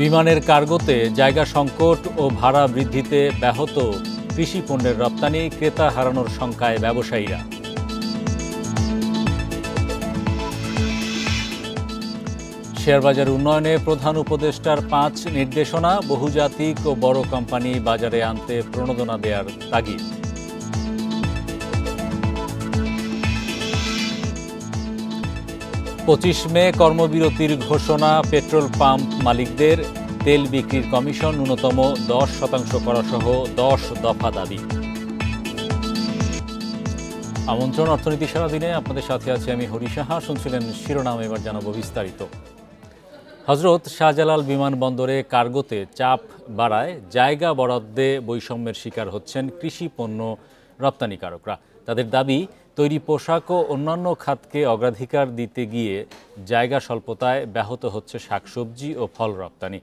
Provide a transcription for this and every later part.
বিমানের কার্গোতে জায়গা সংকট ও ভাড়া বৃদ্ধিতে ব্যাহত কৃষি পণ্যের রপ্তানি, ক্রেতা হারানোর শঙ্কায় ব্যবসায়ীরা। শেয়ারবাজার উন্নয়নে প্রধান উপদেষ্টার 5 নির্দেশনা, বহুজাতিক ও বড় কোম্পানি বাজারে আনতে প্রণোদনা দেওয়ার তাগিদ। পঁচিশ মে কর্মবিরতির ঘোষণা, পেট্রোল পাম্প মালিকদের তেল বিক্রির কমিশন ন্যূনতম 10% করা সহ 10 দফা দাবি। আমন্ত্রণ অর্থনীতি সারাদিনে, আপনাদের সাথে আছি আমি হরি সাহা। শুনছিলেন শিরোনাম, এবার জানাবো বিস্তারিত। হজরত শাহজালাল বিমানবন্দরে কার্গোতে চাপ বাড়ায় জায়গা বরাদ্দে বৈষম্যের শিকার হচ্ছেন কৃষি পণ্য রপ্তানিকারকরা। তাদের দাবি, তৈরি পোশাক ও অন্যান্য খাতকে অগ্রাধিকার দিতে গিয়ে জায়গা স্বল্পতায় ব্যাহত হচ্ছে শাকসবজি ও ফল রপ্তানি।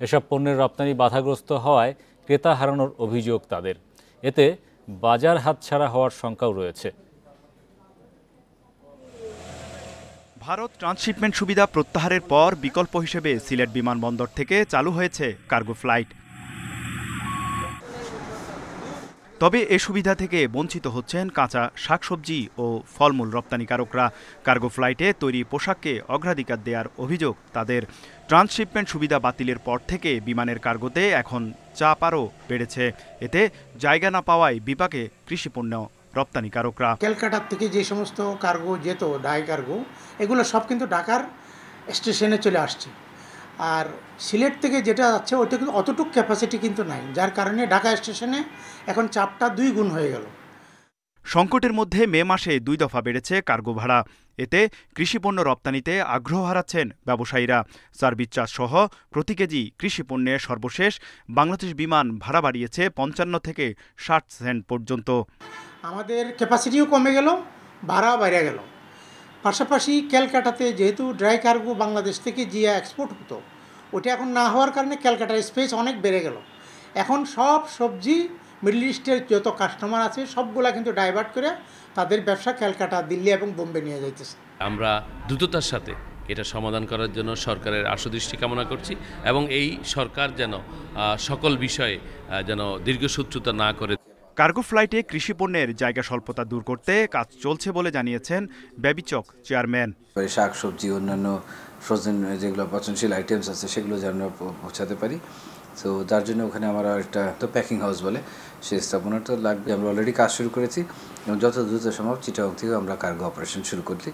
এসব পণ্যের রপ্তানি বাধাগ্রস্ত হওয়ায় ক্রেতা হারানোর অভিযোগ তাদের। এতে বাজার হাতছাড়া হওয়ার শঙ্কাও রয়েছে। ভারত ট্রান্সশিপমেন্ট সুবিধা প্রত্যাহারের পর বিকল্প হিসেবে সিলেট বিমানবন্দর থেকে চালু হয়েছে কার্গো ফ্লাইট। তবে এ সুবিধা থেকে বঞ্চিত হচ্ছেন কাঁচা শাকসবজি ও ফলমূল রপ্তানিকারকরা। কার্গো ফ্লাইটে তৈরি পোশাককে অগ্রাধিকার দেওয়ার অভিযোগ তাদের। ট্রান্সশিপমেন্ট সুবিধা বাতিলের পর থেকে বিমানের কার্গোতে এখন চাপ আরও বেড়েছে। এতে জায়গা না পাওয়ায় বিপাকে কৃষিপণ্য রপ্তানিকারকরা। ক্যালকাটার থেকে যে সমস্ত কার্গো যেত, ডাই কার্গো, এগুলো সব কিন্তু ঢাকার স্টেশনে চলে আসছে। আর সিলেট থেকে যেটা যাচ্ছে ওটা কিন্তু অতটুকু ক্যাপাসিটি কিন্তু নাই, যার কারণে ঢাকা স্টেশনে এখন চাপটা 2 গুণ হয়ে গেল। সংকটের মধ্যে মে মাসে 2 দফা বেড়েছে কার্গো ভাড়া। এতে কৃষিপণ্য রপ্তানিতে আগ্রহ হারাচ্ছেন ব্যবসায়ীরা। সার্ভিস চার্জ সহ প্রতি কেজি কৃষিপণ্যের সর্বশেষ বাংলাদেশ বিমান ভাড়া বাড়িয়েছে 55 থেকে 60 সেন্ট পর্যন্ত। আমাদের ক্যাপাসিটিও কমে গেল, ভাড়াও বেড়ে গেল। পাশাপাশি ক্যালকাটাতে যেহেতু ড্রাই কার্গো বাংলাদেশ থেকে জিয়া এক্সপোর্ট হতো, ওটা এখন না হওয়ার কারণে ক্যালকাটার স্পেস অনেক বেড়ে গেল। এখন সব সবজি মিডল ইস্টের যত কাস্টমার আছে সবগুলা কিন্তু ডাইভার্ট করে তাদের ব্যবসা ক্যালকাটা, দিল্লি এবং বোম্বে নিয়ে যাইতেছে। আমরা দ্রুততার সাথে এটা সমাধান করার জন্য সরকারের আশুদৃষ্টি কামনা করছি এবং এই সরকার যেন সকল বিষয়ে যেন দীর্ঘসূত্রতা না করে। কার্গো ফ্লাইটে কৃষিপণ্যের জায়গা স্বল্পতা দূর করতে কাজ চলছে বলে জানিয়েছেন বেবিচক চেয়ারম্যান। শাক সবজি, অন্যান্য ফ্রোজেন যেগুলো পচনশীল আইটেমস আছে সেগুলো যেন পৌঁছাতে পারি। তো যার জন্য ওখানে আমরা একটা তো প্যাকিং হাউস বলে সেই স্থাপনাটা লাগবে। আমরা অলরেডি কাজ শুরু করেছি এবং যত দ্রুত সম্ভব চিটাগং থেকে আমরা কার্গো অপারেশন শুরু করছি।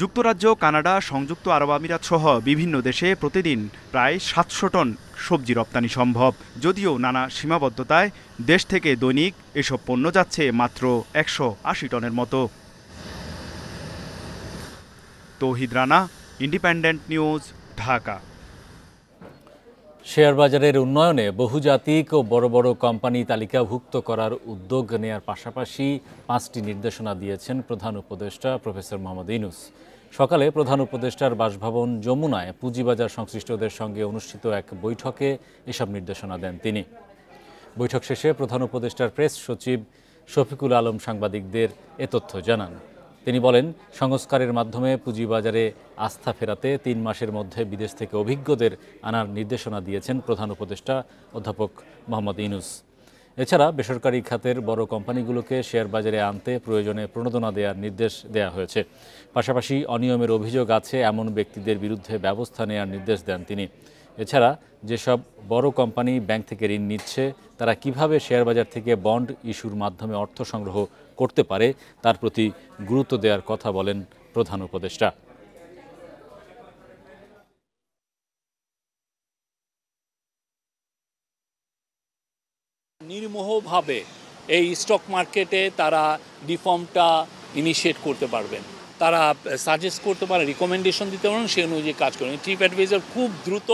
যুক্তরাজ্য, কানাডা, সংযুক্ত আরব আমিরাত সহ বিভিন্ন দেশে প্রতিদিন প্রায় 700 টন সবজি রপ্তানি সম্ভব। যদিও নানা সীমাবদ্ধতায় দেশ থেকে দৈনিক এসব পণ্য যাচ্ছে মাত্র 180 টনের মতো। তৌহিদ রানা, ইন্ডিপেন্ডেন্ট নিউজ, ঢাকা। শেয়ারবাজারের উন্নয়নে বহুজাতিক ও বড় বড় কোম্পানি তালিকাভুক্ত করার উদ্যোগ নেয়ার পাশাপাশি 5টি নির্দেশনা দিয়েছেন প্রধান উপদেষ্টা প্রফেসর মোহাম্মদ ইউনূস। সকালে প্রধান উপদেষ্টার বাসভবন যমুনায় পুঁজিবাজার সংশ্লিষ্টদের সঙ্গে অনুষ্ঠিত এক বৈঠকে এসব নির্দেশনা দেন তিনি। বৈঠক শেষে প্রধান উপদেষ্টার প্রেস সচিব শফিকুল আলম সাংবাদিকদের এ তথ্য জানান। তিনি বলেন, সংস্কারের মাধ্যমে পুঁজিবাজারে আস্থা ফেরাতে 3 মাসের মধ্যে বিদেশ থেকে অভিজ্ঞদের আনার নির্দেশনা দিয়েছেন প্রধান উপদেষ্টা অধ্যাপক মোহাম্মদ ইউনূস। এছাড়া বেসরকারি খাতের বড় কোম্পানিগুলোকে শেয়ার বাজারে আনতে প্রয়োজনে প্রণোদনা দেওয়ার নির্দেশ দেওয়া হয়েছে। পাশাপাশি অনিয়মের অভিযোগ আছে এমন ব্যক্তিদের বিরুদ্ধে ব্যবস্থা নেওয়ার নির্দেশ দেন তিনি। এছাড়া যেসব বড় কোম্পানি ব্যাংক থেকে ঋণ নিচ্ছে তারা কিভাবে শেয়ার বাজার থেকে বন্ড ইস্যুর মাধ্যমে অর্থ সংগ্রহ করতে পারে তার প্রতি গুরুত্ব দেওয়ার কথা বলেন প্রধান উপদেষ্টা। নির্মোহভাবে এই স্টক মার্কেটে তারা ডিফর্মটা ইনিশিয়েট করতে পারবেন, তারা সাজেস্ট করতে পারে, রিকমেন্ডেশন দিতে পারেন, সেই অনুযায়ী কাজ করবেন। ট্রিপ অ্যাডভাইজার খুব দ্রুত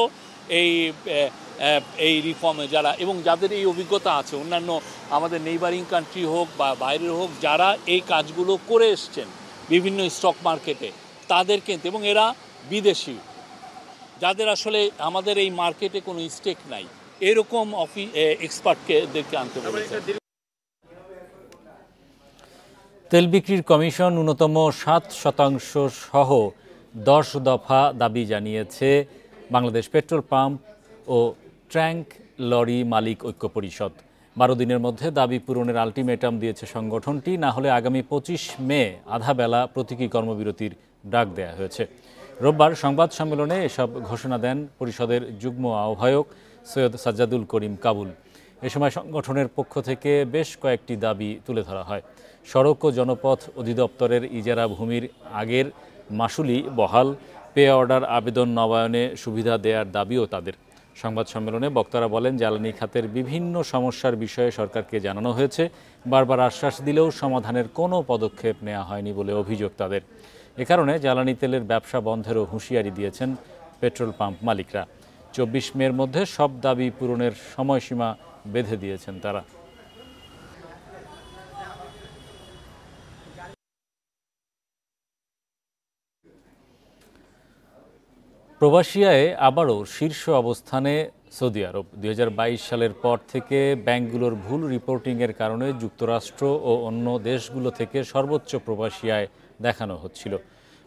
এই রিফর্মে যারা এবং যাদের এই অভিজ্ঞতা আছে, অন্যান্য আমাদের নেইবারিং কান্ট্রি হোক বা বাইরের হোক, যারা এই কাজগুলো করে এসছেন বিভিন্ন স্টক মার্কেটে তাদেরকে, এবং এরা বিদেশি, যাদের আসলে আমাদের এই মার্কেটে কোনো স্টেক নাই, এরকম এক্সপার্টদেরকে আনতে বলেছে। তেল বিক্রির কমিশন ন্যূনতম 7% সহ 10 দফা দাবি জানিয়েছে বাংলাদেশ পেট্রোল পাম্প ও ও ট্র্যাঙ্ক লরি মালিক ঐক্য পরিষদ। 12 দিনের মধ্যে দাবি পূরণের আলটিমেটাম দিয়েছে সংগঠনটি, না হলে আগামী 25 মে আধা বেলা প্রতীকী কর্মবিরতির ডাক দেয়া হয়েছে। রোববার সংবাদ সম্মেলনে এসব ঘোষণা দেন পরিষদের যুগ্ম আহ্বায়ক সৈয়দ সাজ্জাদুল করিম কাবুল। এ সময় সংগঠনের পক্ষ থেকে বেশ কয়েকটি দাবি তুলে ধরা হয়। সড়ক ও জনপথ অধিদপ্তরের ইজারা ভূমির আগের মাশুলি বহাল, পে অর্ডার আবেদন নবায়নে সুবিধা দেওয়ার দাবিও তাদের। সংবাদ সম্মেলনে বক্তারা বলেন, জ্বালানি খাতের বিভিন্ন সমস্যার বিষয়ে সরকারকে জানানো হয়েছে, বারবার আশ্বাস দিলেও সমাধানের কোনো পদক্ষেপ নেওয়া হয়নি বলে অভিযোগ তাদের। এ কারণে জ্বালানি তেলের ব্যবসা বন্ধেরও হুঁশিয়ারি দিয়েছেন পেট্রোল পাম্প মালিকরা। 24 মের মধ্যে সব দাবি পূরণের সময়সীমা বেঁধে দিয়েছেন তারা। প্রবাসী আয়ে আবারও শীর্ষ অবস্থানে সৌদি আরব। 2022 সালের পর থেকে ব্যাংকগুলোর ভুল রিপোর্টিংয়ের কারণে যুক্তরাষ্ট্র ও অন্য দেশগুলো থেকে সর্বোচ্চ প্রবাসী আয় দেখানো হচ্ছিল।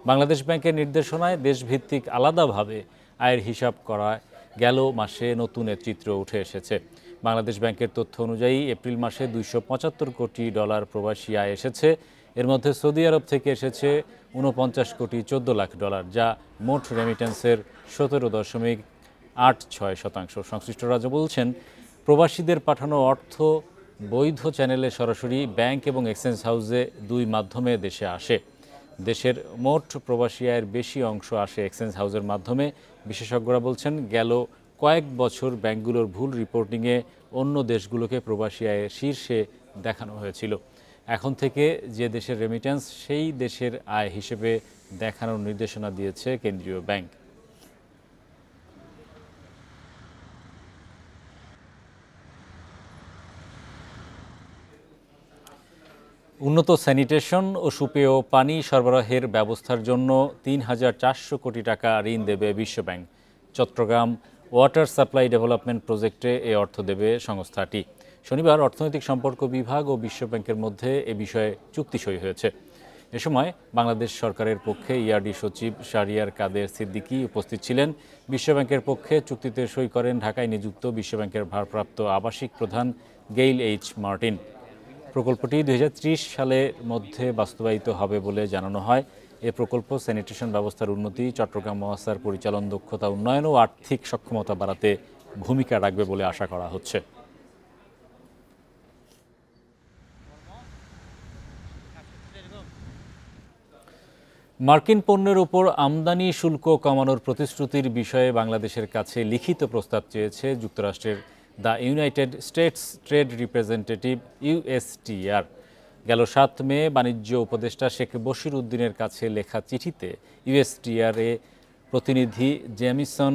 বাংলাদেশ ব্যাংকের নির্দেশনায় দেশভিত্তিক আলাদাভাবে আয়ের হিসাব করা গেল মাসে নতুন চিত্র উঠে এসেছে। বাংলাদেশ ব্যাংকের তথ্য অনুযায়ী এপ্রিল মাসে $275 কোটি প্রবাসী আয় এসেছে। এর মধ্যে সৌদি আরব থেকে এসেছে $49,14,00,000, যা মোট রেমিটেন্সের 17.86%। সংশ্লিষ্টরা বলছেন, প্রবাসীদের পাঠানো অর্থ বৈধ চ্যানেলে সরাসরি ব্যাংক এবং এক্সচেঞ্জ হাউসে দুই মাধ্যমে দেশে আসে। দেশের মোট প্রবাসী আয়ের বেশি অংশ আসে এক্সচেঞ্জ হাউসের মাধ্যমে। বিশেষজ্ঞরা বলছেন, গেল কয়েক বছর ব্যাংকগুলোর ভুল রিপোর্টিংয়ে অন্য দেশগুলোকে প্রবাসী আয়ের শীর্ষে দেখানো হয়েছিল। এখন থেকে যে দেশের রেমিটেন্স সেই দেশের আয় হিসেবে দেখানোর নির্দেশনা দিয়েছে কেন্দ্রীয় ব্যাংক। উন্নত স্যানিটেশন ও সুপেয় পানি সরবরাহের ব্যবস্থার জন্য 3,400 কোটি টাকা ঋণ দেবে বিশ্বব্যাংক। চট্টগ্রাম ওয়াটার সাপ্লাই ডেভেলপমেন্ট প্রজেক্টে এ অর্থ দেবে সংস্থাটি। শনিবার অর্থনৈতিক সম্পর্ক বিভাগ ও বিশ্বব্যাংকের মধ্যে এ বিষয়ে চুক্তি সই হয়েছে। এ সময় বাংলাদেশ সরকারের পক্ষে ইআরডি সচিব শাহরিয়ার কাদের সিদ্দিকী উপস্থিত ছিলেন। বিশ্বব্যাংকের পক্ষে চুক্তিতে সই করেন ঢাকায় নিযুক্ত বিশ্বব্যাংকের ভারপ্রাপ্ত আবাসিক প্রধান গেইল এইচ মার্টিন। প্রকল্পটি 2030 সালের মধ্যে বাস্তবায়িত হবে বলে জানানো হয়। এ প্রকল্প স্যানিটেশন ব্যবস্থার উন্নতি, চট্টগ্রাম মহাসার পরিচালন দক্ষতা উন্নয়ন ও আর্থিক সক্ষমতা বাড়াতে ভূমিকা রাখবে বলে আশা করা হচ্ছে। মার্কিন পণ্যের উপর আমদানি শুল্ক কমানোর প্রতিশ্রুতির বিষয়ে বাংলাদেশের কাছে লিখিত প্রস্তাব চেয়েছে যুক্তরাষ্ট্রের the United states trade representative USTR। গেল 7 মে বাণিজ্য উপদেষ্টা শেখ বশির উদ্দিনের কাছে লেখা চিঠিতে USTR প্রতিনিধি জেমিসন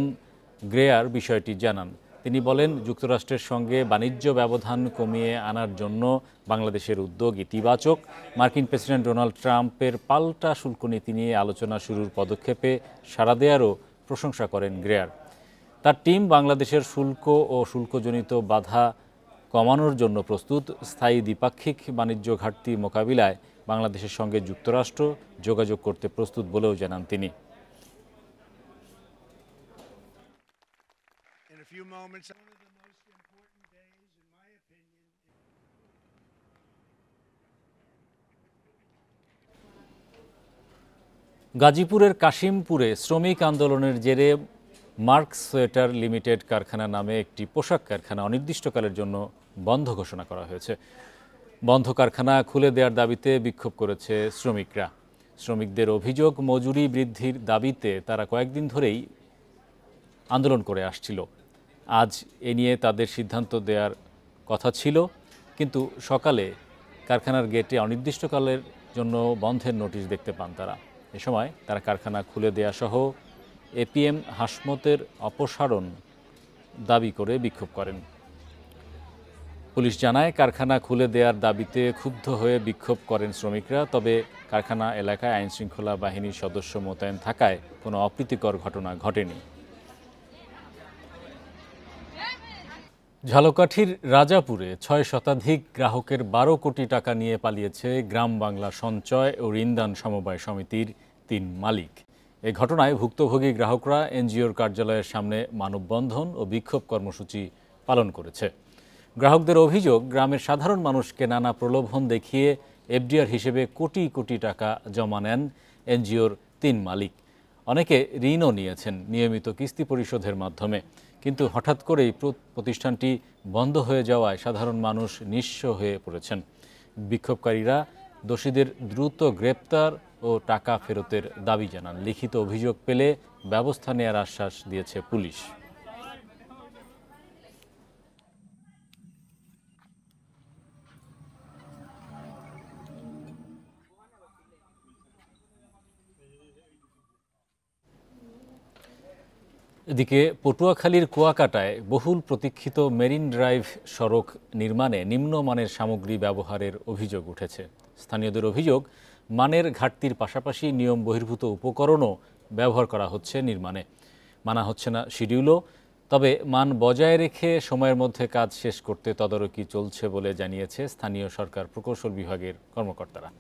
গ্রেয়ার বিষয়টি জানান। তিনি বলেন, যুক্তরাষ্ট্রের সঙ্গে বাণিজ্য ব্যবধান কমিয়ে আনার জন্য বাংলাদেশের উদ্যোগ ইতিবাচক। মার্কিন প্রেসিডেন্ট ডোনাল্ড ট্রাম্পের পাল্টা শুল্ক নীতি নিয়ে আলোচনা শুরুর পদক্ষেপে সাড়া দেওয়ারও প্রশংসা করেন গ্রেয়ার। তার টিম বাংলাদেশের শুল্ক ও শুল্কজনিত বাধা কমানোর জন্য প্রস্তুত। স্থায়ী দ্বিপাক্ষিক বাণিজ্য ঘাটতি মোকাবিলায় বাংলাদেশের সঙ্গে যুক্তরাষ্ট্র যোগাযোগ করতে প্রস্তুত বলেও জানান তিনি। গাজীপুরের কাশিমপুরে শ্রমিক আন্দোলনের জেরে মার্কস সোয়েটার লিমিটেড কারখানা নামে একটি পোশাক কারখানা অনির্দিষ্টকালের জন্য বন্ধ ঘোষণা করা হয়েছে। বন্ধ কারখানা খুলে দেওয়ার দাবিতে বিক্ষোভ করেছে শ্রমিকরা। শ্রমিকদের অভিযোগ, মজুরি বৃদ্ধির দাবিতে তারা কয়েকদিন ধরেই আন্দোলন করে আসছিল। আজ এ নিয়ে তাদের সিদ্ধান্ত দেওয়ার কথা ছিল, কিন্তু সকালে কারখানার গেটে অনির্দিষ্টকালের জন্য বন্ধের নোটিশ দেখতে পান তারা। এ সময় তারা কারখানা খুলে দেয়া সহ APM হাসমতের অপসারণ দাবি করে বিক্ষোভ করেন। পুলিশ জানায়, কারখানা খুলে দেওয়ার দাবিতে ক্ষুব্ধ হয়ে বিক্ষোভ করেন শ্রমিকরা। তবে কারখানা এলাকায় আইনশৃঙ্খলা বাহিনীর সদস্য মোতায়েন থাকায় কোনো অপ্রীতিকর ঘটনা ঘটেনি। ঝালকাঠির রাজাপুরে 6 শতাধিক গ্রাহকের 12 কোটি টাকা নিয়ে পালিয়েছে গ্রাম বাংলা সঞ্চয় ও ঋণদান সমবায় সমিতির 3 মালিক। এই ঘটনায় ভুক্তভোগী গ্রাহকরা এনজিওর কার্যালয়ের সামনে মানববন্ধন ও বিক্ষোভ কর্মসূচি পালন করেছে। গ্রাহকদের অভিযোগ, গ্রামের সাধারণ মানুষকে নানা প্রলোভন দেখিয়ে এফডিআর হিসেবে কোটি কোটি টাকা জমা নেন এনজিওর 3 মালিক। অনেকে ঋণও নিয়েছেন নিয়মিত কিস্তি পরিশোধের মাধ্যমে, কিন্তু হঠাৎ করেই প্রতিষ্ঠানটি বন্ধ হয়ে যাওয়ায় সাধারণ মানুষ নিঃস্ব হয়ে পড়েছেন। বিক্ষোভকারীরা দোষীদের দ্রুত গ্রেপ্তার ও টাকা ফেরতের দাবি জানান। লিখিত অভিযোগ পেলে ব্যবস্থা নেওয়ার আশ্বাস দিয়েছে পুলিশ। এদিকে পটুয়াখালীর কুয়াকাটায় বহুল প্রতীক্ষিত মেরিন ড্রাইভ সড়ক নির্মাণে নিম্নমানের সামগ্রী ব্যবহারের অভিযোগ উঠেছে। স্থানীয়দের অভিযোগ, মানের ঘাটতির পাশাপাশি নিয়ম বহির্ভূত উপকরণও ব্যবহার করা হচ্ছে নির্মাণে। মানা হচ্ছে না শিডিউলও। তবে মান বজায় রেখে সময়ের মধ্যে কাজ শেষ করতে তদারকি চলছে বলে জানিয়েছে স্থানীয় সরকার প্রকৌশল বিভাগের কর্মকর্তারা।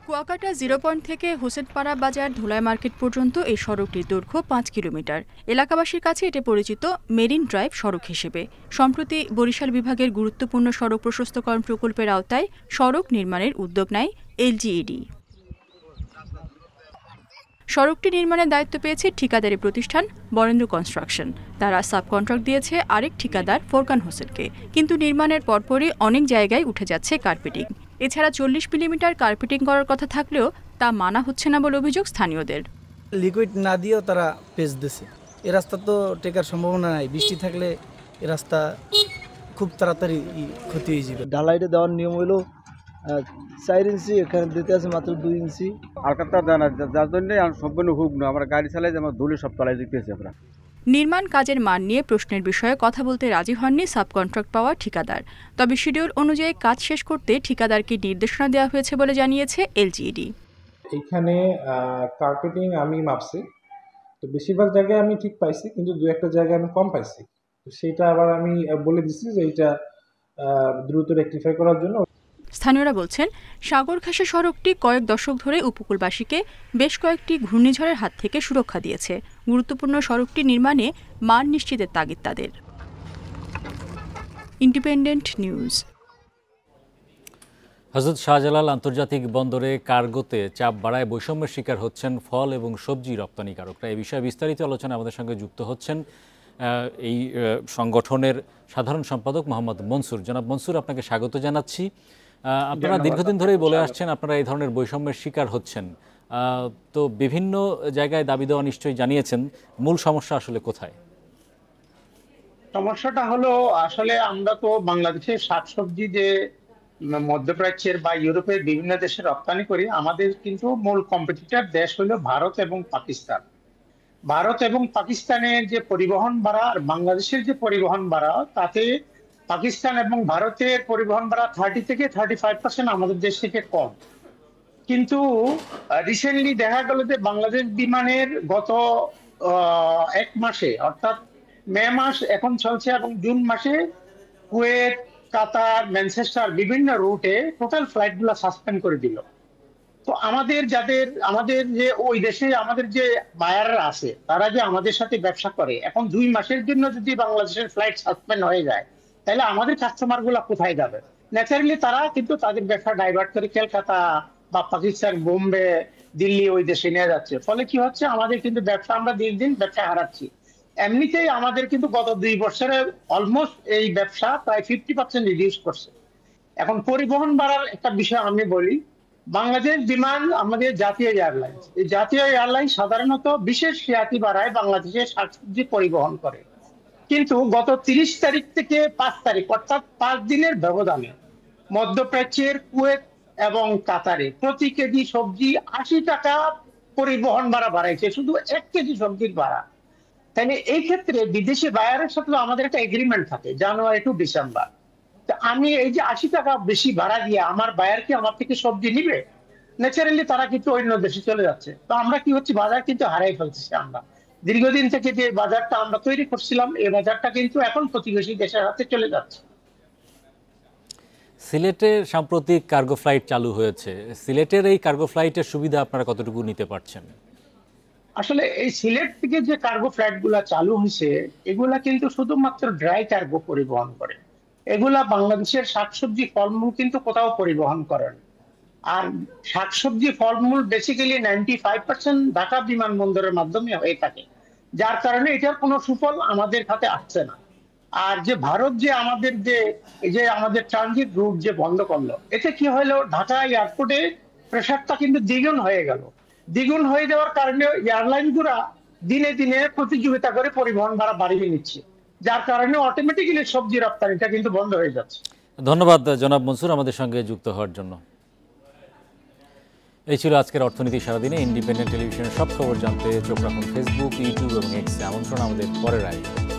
কুয়াকাটা 0 পয়েন্ট থেকে হোসেনপাড়া বাজার ধুলাই মার্কেট পর্যন্ত এই সড়কটির দৈর্ঘ্য 5 কিলোমিটার। এলাকাবাসীর কাছে এটি পরিচিত মেরিন ড্রাইভ সড়ক হিসেবে। সম্প্রতি বরিশাল বিভাগের গুরুত্বপূর্ণ সড়ক প্রশস্তকরণ প্রকল্পের আওতায় সড়ক নির্মাণের উদ্যোগ নেয় এলজিইডি। সড়কটি নির্মাণের দায়িত্ব পেয়েছে ঠিকাদারি প্রতিষ্ঠান বরেন্দ্র কনস্ট্রাকশন। তারা সাব কন্ট্রাক্ট দিয়েছে আরেক ঠিকাদার ফোরকান হোসেনকে। কিন্তু নির্মাণের পরপরই অনেক জায়গায় উঠে যাচ্ছে কার্পেটিং। এছাড়া 40 মিলিমিটার কার্পেটিং করার কথা থাকলেও তা মানা হচ্ছে না বলে অভিযোগ স্থানীয়দের। লিকুইড না দিয়েও তারা পেজ দিছে। এ রাস্তা তো টেকার সম্ভাবনা নাই। বৃষ্টি থাকলে এ রাস্তা খুব তাড়াতাড়ি ক্ষতি হয়ে যাবে। ঢালাইটা দেওয়ার নিয়ম হলো 4 ইঞ্চি, এখানে দিতে আছে মাত্র 2 ইঞ্চি। আলকাতরা দেয় না, যার জন্য সম্পূর্ণ হুক না। আমরা গাড়ি চালাই যে আমরা ধুলে সব তলায় দিতেছি। আমরা নির্মাণ কাজের মান নিয়ে প্রশ্নের বিষয়ে কথা বলতে রাজি হননি সাব কন্ট্রাক্ট পাওয়া ঠিকাদার। তবে শিডিউল অনুযায়ী কাজ শেষ করতে ঠিকাদারকে নির্দেশনা দেওয়া হয়েছে বলে জানিয়েছে এলজিইডি। এখানে কার্পেটিং আমি মাপছি, তো বেশিরভাগ জায়গায় আমি ঠিক পাইছি, কিন্তু 2-1টা জায়গায় আমি কম পাইছি। তো সেটা আবার আমি বলে দিচ্ছি যে এটা দ্রুত রেকটিফাই করার জন্য। স্থানীয়রা বলছেন, সাগরঘাসা সড়কটি কয়েক দশক ধরে উপকূলবাসীকে বেশ কয়েকটি ঘূর্ণিঝড়ের হাত থেকে সুরক্ষা দিয়েছে। গুরুত্বপূর্ণ সড়কটি নির্মাণে মান নিশ্চিতের তাগিদ তাদের। Independent news. হযরত শাহজালাল আন্তর্জাতিক বন্দরে কার্গোতে চাপ বাড়ায় বৈষম্যের শিকার হচ্ছেন ফল এবং সবজি রপ্তানিকারকরা। এই বিষয়ে বিস্তারিত আলোচনা আমাদের সঙ্গে যুক্ত হচ্ছেন এই সংগঠনের সাধারণ সম্পাদক মোহাম্মদ মনসুর। জনাব মনসুর, আপনাকে স্বাগত জানাচ্ছি। আপনারা দীর্ঘদিন ধরেই বলে আসছেন আপনারা এই ধরনের বৈষম্যের শিকার হচ্ছেন, তো বিভিন্ন জায়গায় দাবি দেওয়া নিশ্চয়ই জানিয়েছেন। মূল সমস্যা আসলে কোথায়? সমস্যাটা হলো, আসলে আমরা তো বাংলাদেশের শাকসবজি যে মধ্যপ্রাচ্যের বা ইউরোপের বিভিন্ন দেশে রপ্তানি করি, আমাদের কিন্তু মূল কম্পিটিটর দেশ হলো ভারত এবং পাকিস্তান। ভারত এবং পাকিস্তানের যে পরিবহন ভাড়া আর বাংলাদেশের যে পরিবহন ভাড়া, তাতে পাকিস্তান এবং ভারতের পরিবহন ভাড়া 30 থেকে 35% আমাদের দেশ থেকে কম। কিন্তু রিসেন্টলি দেখা গেল যে বাংলাদেশ বিমানের গত 1 মাসে, অর্থাৎ মে মাস এখন চলছে এবং জুন মাসে কুয়েত, কাতার, ম্যানচেস্টার বিভিন্ন রুটে টোটাল ফ্লাইটগুলো সাসপেন্ড করে দিল। তো আমাদের যে ওই দেশে আমাদের যে বায়াররা আছে, তারা যে আমাদের সাথে ব্যবসা করে, এখন 2 মাসের জন্য যদি বাংলাদেশের ফ্লাইট সাসপেন্ড হয়ে যায়, তাহলে আমাদের কাস্টমার গুলা কোথায় যাবে? ন্যাচারালি তারা কিন্তু তাদের ব্যবসা ডাইভার্ট করে কলকাতা বা পাকিস্তান, বোম্বে, দিল্লি ওই দেশে নিয়ে যাচ্ছে। ফলে কি হচ্ছে, আমাদের কিন্তু ব্যবসা, আমরা দিন দিন ব্যবসা হারাচ্ছি। এমনিতেই আমাদের কিন্তু গত 2 বছরে অলমোস্ট এই ব্যবসা প্রায় 50% রিডিউস করছে। এখন পরিবহন বাড়ার একটা বিষয় আমি বলি, বাংলাদেশ বিমান আমাদের জাতীয় এয়ারলাইন্স। এই জাতীয় এয়ারলাইন্স সাধারণত বিশেষ রিয়াতি বাড়ায় বাংলাদেশের শাকসবজি পরিবহন করে। কিন্তু গত 30 তারিখ থেকে 5 তারিখ, অর্থাৎ 5 দিনের ব্যবধানে মধ্যপ্রাচ্যের কুয়েত এবং কাতারে প্রতি কেজি সবজি 80 টাকা পরিবহন ভাড়া বাড়াইছে, শুধু 1 কেজি সবজির ভাড়া। তাই এই ক্ষেত্রে বিদেশি বায়ারের সাথে আমাদের একটা এগ্রিমেন্ট থাকে জানুয়ারি টু ডিসেম্বর। আমি এই যে 80 টাকা বেশি ভাড়া দিয়ে আমার বায়ার কি আমার থেকে সবজি নিবে? ন্যাচারালি তারা কিন্তু অন্য দেশে চলে যাচ্ছে। তো আমরা কি হচ্ছে, বাজার কিন্তু হারাই ফেলতেছি। আমরা দীর্ঘদিন থেকে যে বাজারটা আমরা তৈরি করছিলাম, এই বাজারটা কিন্তু এখন প্রতিবেশী দেশের হাতে চলে যাচ্ছে। সিলেটে সাম্প্রতিক কার্গো ফ্লাইট চালু হয়েছে, সিলেটের এই কার্গো ফ্লাইটের সুবিধা আপনারা কতটুকু নিতে পারছেন? আসলে এই সিলেট থেকে যে কার্গো ফ্লাইট গুলা চালু হয়েছে এগুলা কিন্তু শুধুমাত্র ড্রাই কার্গো পরিবহন করে, এগুলা বাংলাদেশের শাকসবজি ফলমূল কিন্তু কোথাও পরিবহন করে না। আর শাকসবজি ফলমূল বেসিক্যালি 95% ঢাকা বিমানবন্দরের মাধ্যমে হয়ে থাকে, যার কারণে এটার কোনো সুফল আমাদের হাতে আসছে না। আর যে ভারত যে আমাদের যে আমাদের ট্রানজিট রুট যে বন্ধ করলো, এতে কি হলো, ঢাকা এয়ারপোর্টে প্রেশারটা কিন্তু দ্বিগুণ হয়ে গেল। দ্বিগুণ হয়ে যাওয়ার কারণে এয়ারলাইন গুলা দিনে দিনে প্রতিযোগিতা করে পরিবহন ভাড়া বাড়িয়ে নিচ্ছে, যার কারণে অটোমেটিক্যালি সবজি রপ্তানিটা কিন্তু বন্ধ হয়ে যাচ্ছে। ধন্যবাদ জনাব মনসুর আমাদের সঙ্গে যুক্ত হওয়ার জন্য। এই ছিল আজকের অর্থনীতি সারাদিনে। ইন্ডিপেন্ডেন্ট টেলিভিশনের সব খবর জানতে চোখ রাখুন ফেসবুক, ইউটিউব এবং এক্সে। আমন্ত্রণ আমাদের পরের আয়োজনে।